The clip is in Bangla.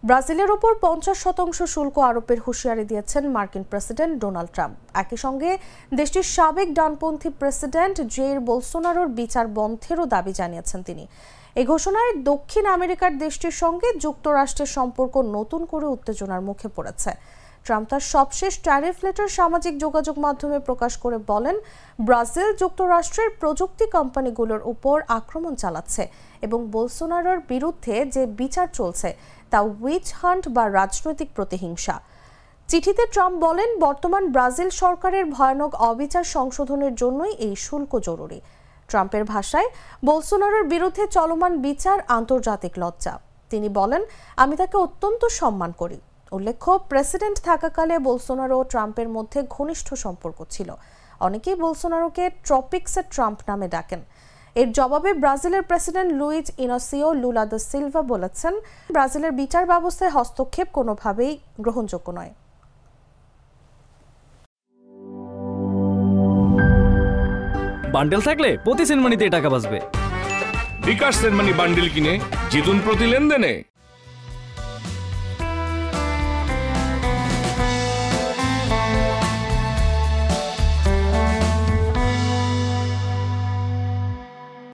ব্রাজিলের উপর 50% শুল্ক আরোপের হুঁশিয়ারি দিয়েছেন মার্কিন প্রেসিডেন্ট ডোনাল্ড ট্রাম্প। একই সঙ্গে দেশটির সাবেক ডানপন্থী প্রেসিডেন্ট জেইর বোলসোনারোর বিচার বন্ধেরও দাবি জানিয়েছেন তিনি। এই ঘোষণায় দক্ষিণ আমেরিকার দেশটির সঙ্গে যুক্তরাষ্ট্রের সম্পর্ক নতুন করে উত্তেজনার মুখে পড়েছে। ট্রাম্প তার সবশেষ ট্যারিফ লেটার সামাজিক যোগাযোগ মাধ্যমে প্রকাশ করে বলেন, ব্রাজিল যুক্তরাষ্ট্রের প্রযুক্তি কোম্পানিগুলোর উপর আক্রমণ চালাচ্ছে এবং বোলসোনারোর বিরুদ্ধে যে বিচার চলছে তা উইচ হান্ট বা রাজনৈতিক প্রতিহিংসা। চিঠিতে ট্রাম্প বলেন, বর্তমান ব্রাজিল সরকারের ভয়ানক অবিচার সংশোধনের জন্যই এই শুল্ক জরুরি। ট্রাম্পের ভাষায়, বোলসোনারোর বিরুদ্ধে চলমান বিচার আন্তর্জাতিক লজ্জা। তিনি বলেন, আমি তাকে অত্যন্ত সম্মান করি। উল্লেখ্য, প্রেসিডেন্ট থাকাকালে বোলসোনারো ও ট্রাম্পের মধ্যে ঘনিষ্ঠ সম্পর্ক ছিল। অনেকেই বোলসোনারোকে ট্রপিক্সের ট্রাম্প নামে ডাকেন। এর জবাবে ব্রাজিলের প্রেসিডেন্ট লুইজ ইনোসিও লুলা দা সিলভা বলেছেন, ব্রাজিলের বিচার ব্যবস্থায় হস্তক্ষেপ কোনোভাবেই গ্রহণযোগ্য নয়। বান্ডেল থাকলে প্রতি সেনমানিতে টাকা বাঁচবে। বিকাশ সেনমানি বান্ডেল কিনে জিতুন প্রতি লেনদেনে।